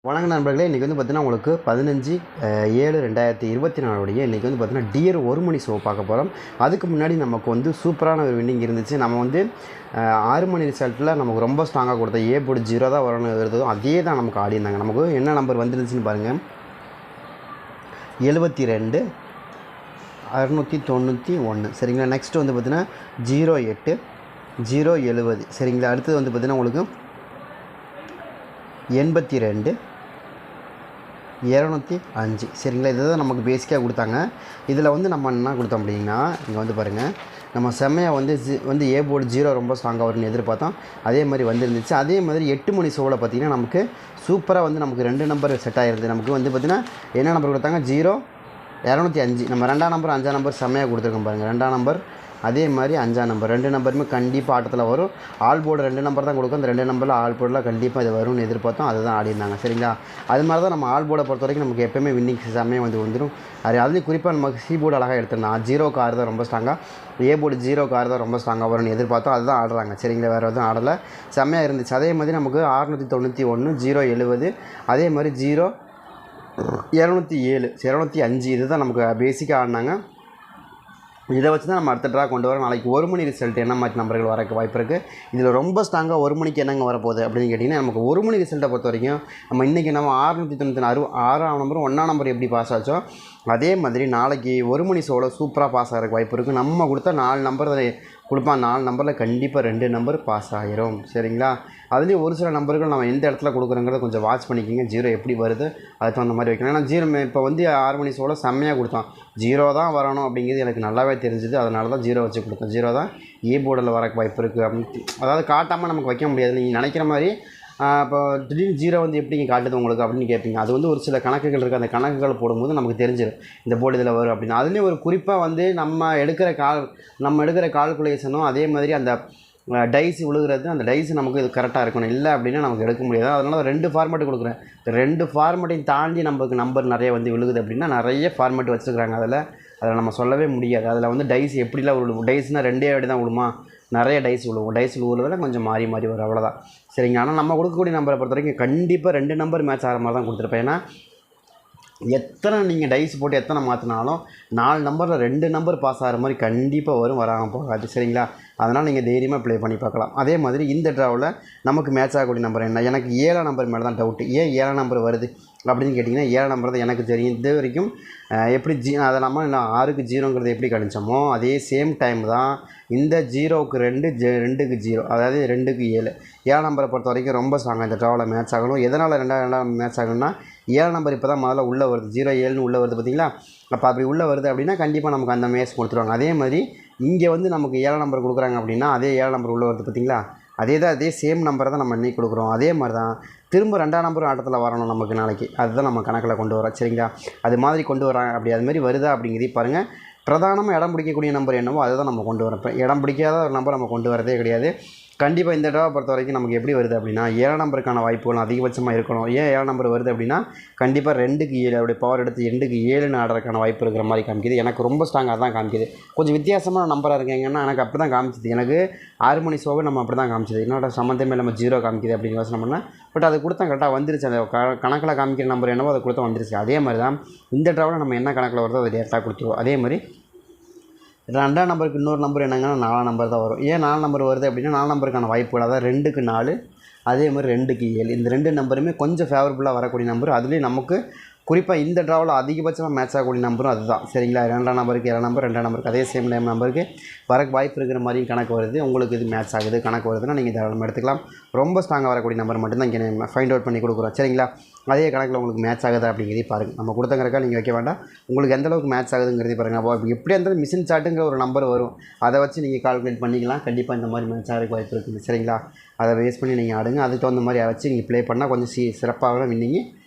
வணக்கம் நண்பர்களே, இன்றைக்கி வந்து பார்த்தீங்கன்னா உங்களுக்கு 15/7/2024 இன்றைக்கி வந்து பார்த்தீங்கன்னா டியர் 1 மணி ஷோ பார்க்க போகிறோம். அதுக்கு முன்னாடி நமக்கு வந்து சூப்பரான ஒரு வின்னிங் இருந்துச்சு. நம்ம வந்து 6 மணி ரிசல்ட்டில் நமக்கு ரொம்ப ஸ்ட்ராங்காக கொடுத்த ஏ போர்டு 0 தான் வரணும் இருந்ததோ அதே தான் நமக்கு ஆடியிருந்தாங்க. நமக்கு என்ன நம்பர் வந்துருந்துச்சுன்னு பாருங்கள், 72 691 சரிங்களா. நெக்ஸ்ட்டு வந்து பார்த்தீங்கன்னா 08 070 சரிங்களா. அடுத்தது வந்து பார்த்தீங்கன்னா உங்களுக்கு 82 205 சரிங்களா. இதை தான் நமக்கு பேசிக்காக கொடுத்தாங்க. இதில் வந்து நம்ம என்ன கொடுத்தோம் அப்படின்னா, இங்கே வந்து பாருங்கள், நம்ம செம்மையாக வந்து ஏ போர்டு 0 ரொம்ப ஸ்ட்ராங்காக வரும்னு எதிர்பார்த்தோம். அதே மாதிரி வந்துருந்துச்சு. அதே மாதிரி 8 மணி ஷோவில் பார்த்திங்கன்னா நமக்கு சூப்பராக வந்து நமக்கு 2 நம்பர் செட் ஆகிருது. நமக்கு வந்து பார்த்திங்கன்னா என்ன நம்பர் கொடுத்தாங்க, 0 205. நம்ம 2ஆம் நம்பர் 5ஆம் நம்பர் செம்மையாக கொடுத்துருக்கோம் பாருங்கள். 2ஆம் நம்பர் அதே மாதிரி 5ஆம் நம்பர் 2 நம்பருமே கண்டிப்பாக ஆட்டத்தில் வரும். ஆல் போர்டு 2 நம்பர் தான் கொடுக்கும். அந்த 2 நம்பரில் ஆல் போர்டில் கண்டிப்பாக இது வரும்னு எதிர்பார்த்தோம். அதுதான் ஆடிருந்தாங்க சரிங்களா. அது மாதிரி தான் நம்ம ஆல் போர்டை பொறுத்த வரைக்கும் நமக்கு எப்போயுமே வின்னிங் செம்மையாக வந்துடும். அதுலேயும் குறிப்பாக நமக்கு சி போர்டு அழகாக எடுத்துருந்தோம். 0க்கு 6 தான் ரொம்ப ஸ்ட்ராங்காக, ஏ போர்டு 0க்கு 6 தான் ரொம்ப ஸ்ட்ராங்காக வரும்னு எதிர்பார்த்தோம். அதுதான் ஆடுறாங்க சரிங்களா. வேறு எதுவும் ஆடலை, செம்மையாக இருந்துச்சு. அதே மாதிரி நமக்கு 691 070 அதே மாதிரி 207 205 இதுதான் நமக்கு பேசிக்காக ஆடினாங்க. இதை வச்சு தான் நம்ம அடுத்த ட்ரா கொண்டு வரோம். நாளைக்கு 1 மணி ரிசல்ட் என்ன மாதிரி நம்பர்கள் வரக்கு வாய்ப்பு இருக்குது. இதில் ரொம்ப ஸ்ட்ராங்காக 1 மணிக்கு என்னங்க வரப்போகுது அப்படின்னு கேட்டிங்கன்னா, நமக்கு 1 மணி ரிசல்ட்டை பொறுத்த வரைக்கும் நம்ம இன்றைக்கி நம்ம 696 6ஆம் நம்பரும் 1ஆம் நம்பர் எப்படி பாஸ் ஆச்சோ அதே மாதிரி நாளைக்கு 1 மணி ஷோவில் சூப்பராக பாஸ் ஆகிறதுக்கு வாய்ப்பு இருக்குது. நம்ம கொடுத்தா 4 நம்பர் கொடுப்பான். 4 நம்பரில் கண்டிப்பாக 2 நம்பர் பாஸ் ஆகிரும் சரிங்களா. அதுலேயும் ஒரு சில நம்பர்கள் நம்ம எந்த இடத்துல கொடுக்குறோங்கிறத கொஞ்சம் வாட்ச் பண்ணிக்கிங்க. 0 எப்படி வருது அதுக்கு தகுந்த மாதிரி வைக்கணும். ஏன்னா 0 இப்போ வந்து 6 மணி ஷோவில் செம்மையாக கொடுத்தோம். 0 தான் வரணும் அப்படிங்கிறது எனக்கு நல்லாவே தெரிஞ்சுது. அதனால தான் 0 வச்சு கொடுத்தோம். 0 தான் ஏ போர்டில் வரக்கு வாய்ப்பு இருக்குது அப்படின்னு, அதாவது காட்டாமல் நமக்கு வைக்க முடியாது. நீங்கள் நினைக்கிற மாதிரி இப்போ திடீர்னு 0 வந்து எப்படிங்க காட்டுது உங்களுக்கு அப்படின்னு கேட்பீங்க. அது வந்து ஒரு சில கணக்குகள் இருக்குது. அந்த கணக்குகள் போடும்போது நமக்கு தெரிஞ்சிடும் இந்த போர்டு இதில் வரும் அப்படின்னு. அதுலேயும் ஒரு குறிப்பாக வந்து நம்ம எடுக்கிற கால்குலேஷனும் அதே மாதிரி அந்த டைஸ் விழுகிறது, அந்த டைஸ் நமக்கு இது கரெக்டாக இருக்கணும். இல்லை அப்படின்னா நமக்கு எடுக்க முடியாது. அதனால் 2 ஃபார்மேட் கொடுக்குறேன். 2 ஃபார்மேட்டையும் தாண்டி நமக்கு நம்பர் நிறைய வந்து விழுகுது அப்படின்னா நிறைய ஃபார்மேட் வச்சுருக்காங்க. அதில் நம்ம சொல்லவே முடியாது. அதில் வந்து டைஸ் எப்படிலாம் விழுவும், டைஸ்னால் 2 வாட்டி தான் விழுமா, நிறைய டைஸ் விழுவும். டைஸ் விழுவுறதில் கொஞ்சம் மாறி வரும், அவ்வளோதான் சரிங்க. ஆனால் நம்ம கொடுக்கக்கூடிய நம்பரை பொறுத்த வரைக்கும் கண்டிப்பாக 2 நம்பர் மேட்ச் ஆகிற மாதிரி தான் கொடுத்துருப்பேன். ஏன்னா எத்தனை நீங்கள் டைஸ் போட்டு எத்தனை மாற்றினாலும் 4 நம்பரில் 2 நம்பர் பாஸ் ஆகிற மாதிரி கண்டிப்பாக வராமல் போகாது சரிங்களா. அதனால் நீங்கள் தைரியமாக ப்ளே பண்ணி பார்க்கலாம். அதே மாதிரி இந்த ட்ராவில் நமக்கு மேட்ச் ஆகக்கூடிய நம்பர் என்ன, எனக்கு 7ஆம் நம்பர் மேலே தான் டவுட்டு. ஏன் 7ஆம் நம்பர் வருது அப்படின்னு கேட்டிங்கன்னா, 7ஆம் நம்பர் தான் எனக்கு தெரியும். இது வரைக்கும் எப்படி அதை நம்ம 6க்கு 0ங்கிறது எப்படி கணிச்சோமோ அதே சேம் டைம் தான் இந்த 0க்கு 2 2க்கு 0 அதாவது 2க்கு 7. 7ஆம் நம்பரை பொறுத்த வரைக்கும் ரொம்ப ஸ்ட்ராங்காக இந்த ட்ராவில் மேட்ச் ஆகணும். எதனால் 2ஆம் மேட்ச் ஆகணும்னா, 7ஆம் நம்பர் இப்போ தான் முதல்ல உள்ளே வருது, 0-7ன்னு உள்ளே வருது பார்த்தீங்களா. அப்போ அப்படி உள்ளே வருது அப்படின்னா கண்டிப்பாக நமக்கு அந்த மேட்ச் கொடுத்துருவாங்க. அதே மாதிரி இங்கே வந்து நமக்கு 7ஆம் நம்பர் கொடுக்குறாங்க அப்படின்னா அதே 7ஆம் நம்பர் உள்ளே வருது பார்த்தீங்களா. அதே சேம் நம்பரை தான் நம்ம இன்றைக்கி கொடுக்குறோம். அதே மாதிரி தான் திரும்ப 2ஆம் நம்பரும் ஆட்டத்தில் வரணும் நமக்கு நாளைக்கு. அதுதான் நம்ம கணக்கில் கொண்டு வரோம் சரிங்களா. அது மாதிரி கொண்டு வராங்க. அதுமாதிரி வருதா அப்படிங்கிறதையும் பாருங்கள். பிரதானமாக இடம் பிடிக்கக்கூடிய நம்பர் என்னவோ அதை தான் நம்ம கொண்டு வரோம். இப்போ இடம் பிடிக்காத ஒரு நம்பர் நம்ம கொண்டு வரதே கிடையாது. கண்டிப்பாக இந்த ட்ராவை பொறுத்த வரைக்கும் நமக்கு எப்படி வருது அப்படின்னா, 7ஆம் நம்பருக்கான வாய்ப்புகள் அதிகபட்சமாக இருக்கணும். ஏன் 7ஆம் நம்பர் வருது அப்படின்னா, கண்டிப்பாக 2க்கு 7 அப்படியே பவர் எடுத்து 2க்கு 7ன்னு ஆடுறதுக்கான வாய்ப்பு இருக்கிற மாதிரி காமிக்குது. எனக்கு ரொம்ப ஸ்ட்ராங்காக தான் காமிக்குது. கொஞ்சம் வித்தியாசமான நம்பராக இருக்கீங்கன்னா எனக்கு அப்படி தான் காமிச்சிது. எனக்கு 6 மணி ஷோவை நம்ம அப்படி தான் காமிச்சிது. என்னோட சம்மந்தமே நம்ம 0 காமிக்குது அப்படின்னு யோசனை பண்ணேன். பட் அது கொடுத்தா கரெக்டாக வந்துருச்சு. அந்த கணக்கில் காமிக்கிற நம்பர் என்னவோ அதை கொடுத்தா வந்துருச்சு. அதே மாதிரி தான் இந்த ட்ராவில் நம்ம என்ன கணக்கில் வருதோ அதை டேரெக்டாக கொடுத்துருவோம். அதே மாதிரி 2ஆம் நம்பருக்கு இன்னொரு நம்பர் என்னங்கன்னா 4ஆம் நம்பர் தான் வரும். ஏன் 4 நம்பர் வருது அப்படின்னா, 4 நம்பருக்கான வாய்ப்புகள் அதாவது 2க்கு 4 அதே மாதிரி 2க்கு 7 இந்த 2 நம்பருமே கொஞ்சம் ஃபேவரபுளாக வரக்கூடிய நம்பர். அதுலேயும் நமக்கு குறிப்பாக இந்த ட்ராவில் அதிகபட்சமாக மேட்ச் ஆகக்கூடிய நம்பரும் அதுதான் சரிங்களா. 2ஆம் நம்பருக்கு 7ஆம் நம்பர் 2ஆம் நம்பருக்கு அதே சேம் டைம் நம்பருக்கு வரக்கு வாய்ப்பு இருக்கிற மாதிரியும் கணக்கு வருது. உங்களுக்கு இது மேட்ச் ஆகுது கணக்கு வருதுன்னா நீங்கள் தாராளமாக எடுத்துக்கலாம். ரொம்ப ஸ்ட்ராங்காக வரக்கூடிய நம்பர் மட்டும்தான் இங்கே நம்ம ஃபைண்ட் அவுட் பண்ணி கொடுக்குறோம் சரிங்களா. அதே கணக்கில் உங்களுக்கு மேட்ச் ஆகுதா அப்படிங்கிறதையும் பாருங்கள். நம்ம கொடுத்தங்கிறக்கா நீங்கள் வைக்க வேண்டாம். உங்களுக்கு எந்தளவுக்கு மேட்ச் ஆகுதுங்கிறதையும் பாருங்கள். அப்போ எப்படி இருந்தாலும் மிஷின் சார்ட்டுங்கிற ஒரு நம்பர் வரும். அதை வச்சு நீங்கள் கால்குலேட் பண்ணிக்கலாம். கண்டிப்பாக இந்த மாதிரி மேட்ச் ஆகிறதுக்கு வாய்ப்பு இருக்குது சரிங்களா. அதை வேஸ்ட் பண்ணி நீங்கள் ஆடுங்க. அதுக்கு தகுந்த மாதிரி வச்சு நீங்கள் ப்ளே பண்ணால் கொஞ்சம் சிறப்பாக வின்னிங்க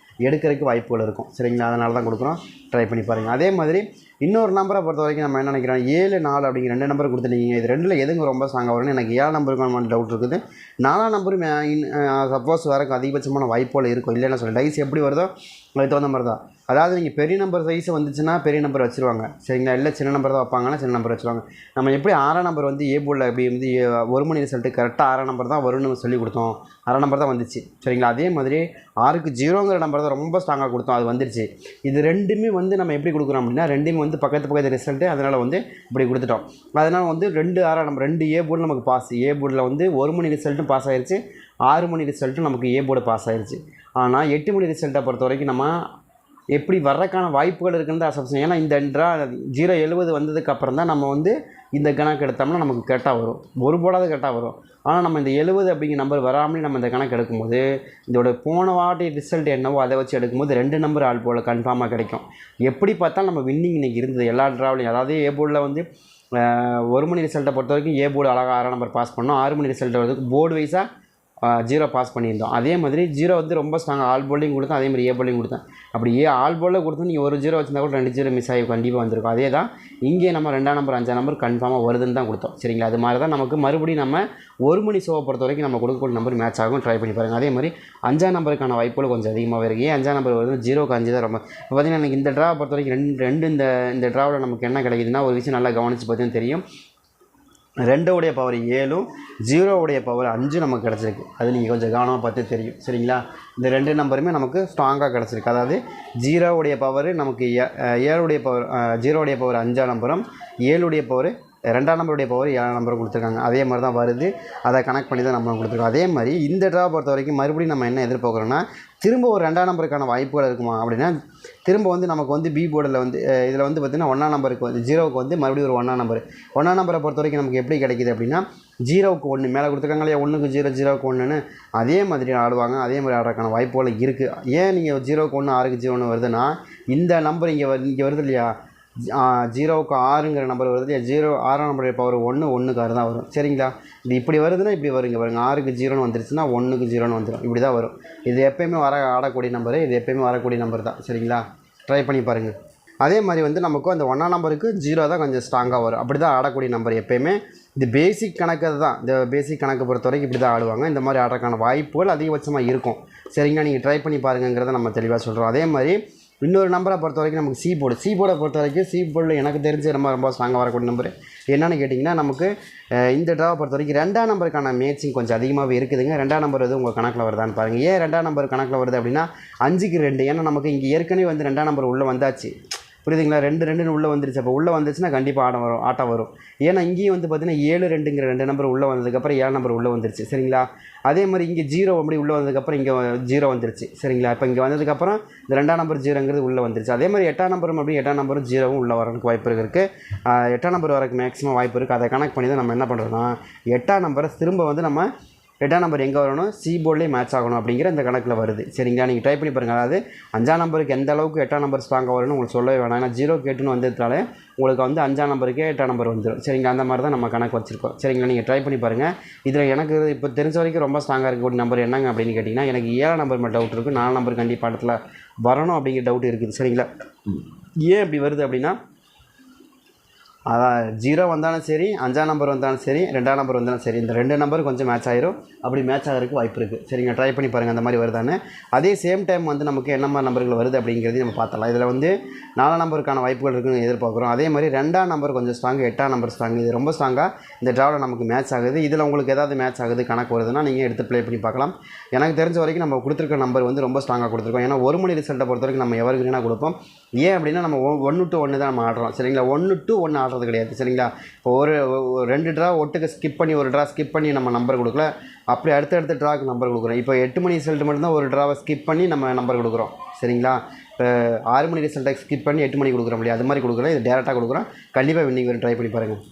எடுக்கிறதுக்கு வாய்ப்புகள் இருக்கும் சரிங்களா. அதனால தான் கொடுக்குறோம். ட்ரை பண்ணி பாருங்கள். அதே மாதிரி இன்னொரு நம்பரை பொறுத்த வரைக்கும் நம்ம என்ன நினைக்கிறோம், 7, 4 அப்படிங்கிற 2 நம்பர் கொடுத்துட்டீங்க. இது 2ல் எதுங்க ரொம்ப ஸ்ட்ராங்காக வரும்னு எனக்கு 7 நம்பருக்கான டவுட் இருக்குது. 4ஆம் நம்பரும் சப்போஸ் வரக்கு அதிகபட்சமான வாய்ப்புகள் இருக்கும். இல்லைன்னா சொல்ல டைஸ் எப்படி வருதோ அதுக்கு தகுந்த மாதிரி தான். அதாவது நீங்கள் பெரிய நம்பர் சைஸ் வந்துச்சுன்னா பெரிய நம்பர் வச்சுருவாங்க சரிங்களா, இல்லை சின்ன நம்பர் தான் வைப்பாங்கன்னா சின்ன நம்பர் வச்சுருவாங்க. நம்ம எப்படி 6ஆம் நம்பர் வந்து ஏ போர்டில் எப்படி வந்து ஒரு மணி ரிசல்ட்டு கரெக்டாக 6ஆம் நம்பர் தான் வரும்னு சொல்லி கொடுத்தோம், 6ஆம் நம்பர் தான் வந்துச்சு சரிங்களா. அதே மாதிரி 6க்கு 0ங்கிற நம்பர் தான் ரொம்ப ஸ்ட்ராங்காக கொடுத்தோம், அது வந்துருச்சு. இது ரெண்டுமே வந்து நம்ம எப்படி கொடுக்குறோம் அப்படின்னா ரெண்டுமே வந்து பக்கத்து ரிசல்ட்டு, அதனால் வந்து இப்படி கொடுத்துட்டோம். அதனால் வந்து 2 6ஆம் நம்பர் 2 ஏ போர்டு நமக்கு பாஸ். ஏ போர்டில் வந்து 1 மணி ரிசல்ட்டும் பாஸ் ஆயிடுச்சு, 6 மணி ரிசல்ட்டும் நமக்கு ஏ போர்டு பாஸ் ஆயிடுச்சு. ஆனால் 8 மணி ரிசல்ட்டை பொறுத்த வரைக்கும் நம்ம எப்படி வர்றதுக்கான வாய்ப்புகள் இருக்குன்னு தான் அசப்ஷன். ஏன்னா இந்த 070 வந்ததுக்கப்புறம் தான் நம்ம வந்து இந்த கணக்கு எடுத்தோம்னா நமக்கு கரெக்டாக வரும், ஒரு போர்டாவது கரெக்டாக வரும். ஆனால் நம்ம இந்த 70 அப்படிங்கிற நம்பர் வராமலே நம்ம இந்த கணக்கு எடுக்கும்போது இதோட போன வாட்டி ரிசல்ட் என்னவோ அதை வச்சு எடுக்கும்போது 2 நம்பர் ஆல் போல் கன்ஃபார்மாக கிடைக்கும். எப்படி பார்த்தாலும் நம்ம வின்னிங் இன்றைக்கி இருந்தது எல்லா ட்ராவலையும். அதாவது ஏ போர்டில் வந்து 1 மணி ரிசல்ட்டை பொறுத்த வரைக்கும் ஏ போர்டு அழகாக 6ஆம் நம்பர் பாஸ் பண்ணோம். 6 மணி ரிசல்ட் வரதுக்கு போர்டு வைஸாக 0 பாஸ் பண்ணியிருந்தோம். அதே மாதிரி 0 வந்து ரொம்ப ஸ்ட்ராங் ஆல் போல்டையும் கொடுத்தேன், அதே மாதிரி ஏ போல்டையும் கொடுத்தேன். அப்படி ஆல் போலில் கொடுத்து நீங்கள் ஒரு 0 வச்சிருந்தா கூட 2 0 மிஸ் ஆகி கண்டிப்பாக வந்திருக்கும். அதே தான் இங்கே நம்ம 2ஆம் நம்பர் 5ஆம் நம்பர் கன்ஃபார்மாக வருதுன்னு தான் கொடுத்தோம் சரிங்களா. அது மாதிரி தான் நமக்கு மறுபடியும் நம்ம ஒரு மணி ஷோவை பொறுத்த வரைக்கும் நம்ம கொடுக்கக்கூடிய நம்பர் மேட்ச் ஆகும், ட்ரை பண்ணி பாருங்கள். அதே மாதிரி 5ஆம் நம்பருக்கான வாய்ப்புகள் கொஞ்சம் அதிகமாக இருக்குது. 5ஆம் நம்பர் வருது 0க்கு 5 தான் ரொம்ப. இப்போ பார்த்தீங்கன்னா எனக்கு இந்த ட்ராவை பொறுத்த வரைக்கும் ரெண்டு இந்த ட்ராவில் நமக்கு என்ன கிடைக்குதுன்னா ஒரு விஷயம் நல்லா கவனித்து பார்த்தீங்கன்னா தெரியும். 2உடைய பவர் 7ம் 0உடைய பவர் 5 நமக்கு கிடச்சிருக்கு. அது நீங்கள் கொஞ்சம் கவனமாக பார்த்து தெரியும் சரிங்களா. இந்த 2 நம்பருமே நமக்கு ஸ்ட்ராங்காக கிடச்சிருக்கு. அதாவது 0உடைய பவர் நமக்கு 7உடைய பவர் 0உடைய பவர் 5ஆம் நம்பரும் 7உடைய பவர் 2ஆம் நம்பருடைய பவர் 7ஆம் நம்பரும் கொடுத்துருக்காங்க. அதே மாதிரி தான் வருது, அதை கனெக்ட் பண்ணி தான் நம்ம கொடுத்துருக்கோம். அதே மாதிரி இந்த ட்ரா பொறுத்த வரைக்கும் மறுபடியும் நம்ம என்ன எதிர்பார்க்குறோன்னா திரும்ப ஒரு 2ஆம் நம்பருக்கான வாய்ப்புகள் இருக்குமா அப்படின்னா திரும்ப வந்து நமக்கு வந்து பி போர்டில் வந்து இதில் வந்து பார்த்திங்கன்னா 1ஆம் நம்பருக்கு வந்து 0க்கு வந்து மறுபடியும் ஒரு 1ஆம் நம்பர். 1ஆம் நம்பரை பொறுத்த வரைக்கும் நமக்கு எப்படி கிடைக்கிது அப்படின்னா 0க்கு 1 மேலே கொடுத்துருக்காங்க இல்லையா, 1க்கு 0 0க்கு 1ன்னு அதே மாதிரி ஆடுவாங்க. அதே மாதிரி ஆடுறதுக்கான வாய்ப்புகள் இருக்குது. ஏன் நீங்கள் 0க்கு 1 6க்கு 0 வருதுன்னா இந்த நம்பர் இங்கே வருது இல்லையா, 0க்கு 6ங்கிற நம்பர் வருது இல்லையா, 6ஆம் நம்பருடைய பவர் 1க்கு 6 தான் வரும் சரிங்களா. இது இப்படி வருதுன்னா இப்படி வருங்க பாருங்கள், 6க்கு 0ன்னு வந்துருச்சுன்னா 1க்கு 0ன்னு வந்துடும், இப்படி தான் வரும். இது எப்போயுமே ஆடக்கூடிய நம்பரு, இது எப்போயுமே வரக்கூடிய நம்பர் தான் சரிங்களா. ட்ரை பண்ணி பாருங்கள். அதே மாதிரி வந்து நமக்கும் அந்த 1ஆம் நம்பருக்கு 0 தான் கொஞ்சம் ஸ்ட்ராங்காக வரும். அப்படி தான் ஆடக்கூடிய நம்பர் எப்போயுமே. இது பேசிக் கணக்கு தான், இந்த பேசிக் கணக்கு பொறுத்த வரைக்கும் இப்படி தான் ஆடுவாங்க. இந்த மாதிரி ஆடுறதுக்கான வாய்ப்புகள் அதிகபட்சமாக இருக்கும் சரிங்களா. நீங்கள் ட்ரை பண்ணி பாருங்கிறத நம்ம தெளிவாக சொல்கிறோம். அதே மாதிரி இன்னொரு நம்பரை பொறுத்த வரைக்கும் நமக்கு சி போர்டை பொறுத்த வரைக்கும் சி போர்டில் எனக்கு தெரிஞ்சு ரொம்ப ஸ்ட்ராங்காக வரக்கூடிய நம்பர் என்னென்னு கேட்டிங்கன்னா நமக்கு இந்த ட்ராவை பொறுத்த வரைக்கும் 2ஆம் நம்பருக்கான மேட்சிங் கொஞ்சம் அதிகமாகவே இருக்குதுங்க. 2ஆம் நம்பர் வந்து உங்கள் கணக்கில் வருதான்னு பாருங்கள். ஏன் 2ஆம் நம்பர் கணக்கில் வருது அப்படின்னா 5க்கு 2, ஏன்னா நமக்கு இங்கே ஏற்கனவே வந்து 2ஆம் நம்பர் உள்ளே வந்தாச்சு புரியுதுங்களா. 2 உள்ளே வந்துருச்சு. அப்போ உள்ளே வந்துச்சுன்னா கண்டிப்பாக ஆட்டம் வரும். ஏன்னா இங்கேயும் வந்து பார்த்தீங்கன்னா 7 2ங்கிற 2 நம்பர் உள்ளே வந்ததுக்கப்புறம் 7 நம்பர் உள்ளே வந்துருச்சு சரிங்களா. அதே மாதிரி இங்கே 0 அப்படி உள்ளே வந்ததுக்கப்புறம் இங்கே 0 வந்துருச்சு சரிங்களா. இப்போ இங்கே வந்ததுக்கப்புறம் இந்த 2ஆம் நம்பர் 0ங்கிறது உள்ளே வந்துருச்சு. அதே மாதிரி 8ஆம் நம்பரும் அப்படி 8ஆம் நம்பரும் 0வும் உள்ளே வரதுக்கு வாய்ப்பு இருக்குது. 8ஆம் நம்பர் வரக்கு மேக்ஸிமம் வாய்ப்பு இருக்குது. அதை கனெக்ட் பண்ணி தான் நம்ம என்ன பண்ணுறோம்னா 8ஆம் நம்பரை திரும்ப வந்து நம்ம 8ஆம் நம்பர் எங்கே வரணும், சி போர்ட்லேயே மேட்ச் ஆகணும் அப்படிங்கிற இந்த கணக்கில் வருது சரிங்களா. நீங்கள் ட்ரை பண்ணி பாருங்கள். அதாவது 5ஆம் நம்பருக்கு எந்த அளவுக்கு 8ஆம் நம்பர் ஸ்ட்ராங்காக வரும்னு உங்களுக்கு சொல்லவே வேணாம். ஏன்னா 0க்கு 8ன்னு வந்ததுனாலே உங்களுக்கு வந்து 5ஆம் நம்பருக்கே 8ஆம் நம்பர் வந்துடும் சரிங்களா. அந்த மாதிரி தான் நம்ம கணக்கு வச்சுருக்கோம் சரிங்களா. நீங்கள் ட்ரை பண்ணி பாருங்கள். இதில் எனக்கு இப்போ தெரிஞ்ச வரைக்கும் ரொம்ப ஸ்ட்ராங்காக இருக்கக்கூடிய நம்பர் என்னங்க அப்படின்னு கேட்டிங்கன்னா எனக்கு 7ஆம் நம்பர் மட்டும் டவுட் இருக்குது, 4ஆம் நம்பர் கண்டிப்பாக இடத்துல வரணும் அப்படிங்கிற டவுட் இருக்குது சரிங்களா. ஏன் இப்படி வருது அப்படின்னா அதான் 0 வந்தாலும் சரி, 5ஆம் நம்பர் வந்தாலும் சரி, 2ஆம் நம்பர் வந்தாலும் சரி, இந்த 2 நம்பர் கொஞ்சம் மேட்ச் ஆயிரும். அப்படி மேட்ச் ஆகிறதுக்கு வாய்ப்பு இருக்குது சரிங்க. ட்ரை பண்ணி பாருங்கள் அந்த மாதிரி வருதான்னு. அதே சேம் டைம் வந்து நமக்கு என்ன மாதிரி நம்பர்கள் வருது அப்படிங்கிறதையும் நம்ம பார்த்தலாம். இதில் வந்து 4ஆம் நம்பருக்கான வாய்ப்புகள் இருக்குன்னு எதிர்பார்க்குறோம். அதே மாதிரி 2ஆம் நம்பர் கொஞ்சம் ஸ்ட்ராங்கு, 8ஆம் நம்பர் ஸ்ட்ராங்கு, இது ரொம்ப ஸ்ட்ராங்காக இந்த ட்ராவில் நமக்கு மேட்ச் ஆகுது. இதில் உங்களுக்கு ஏதாவது மேட்ச் ஆகுது கணக்கு வருதுன்னா நீங்கள் எடுத்து ப்ளே பண்ணி பார்க்கலாம். எனக்கு தெரிஞ்ச வரைக்கும் நம்ம கொடுத்துருக்க நம்பர் வந்து ரொம்ப ஸ்ட்ராங்காக கொடுத்துருக்கோம். ஏன்னா ஒரு மணி ரிசல்ட்டை பொறுத்த வரைக்கும் நம்ம எவருக்கு வேணால் கொடுப்போம். ஏன் அப்படின்னா நம்ம 1 to 1 தான் நம்ம ஆடுறோம் சரிங்களா. 1 to 1 ஆடுறது கிடையாது சரிங்களா. இப்போ ஒரு 2 ட்ரா ஒட்டுக்கு ஸ்கிப் பண்ணி ஒரு ட்ரா ஸ்கிப் பண்ணி நம்ம நம்பர் கொடுக்கல, அப்படி அடுத்த ட்ராக்கு நம்பர் கொடுக்குறோம். இப்போ 8 மணி ரிசல்ட் மட்டும்தான் ஒரு ட்ராவை ஸ்கிப் பண்ணி நம்ம நம்பர் கொடுக்குறோம் சரிங்களா. இப்போ 6 மணி ரிசல்ட்டை ஸ்கிப் பண்ணி 8 மணி கொடுக்குறோம் இல்லையா, அது மாதிரி கொடுக்குறோம். இது டேரெக்டாக கொடுக்குறோம். கண்டிப்பாக வின்னிங் வரும். ட்ரை பண்ணி பாருங்கள்.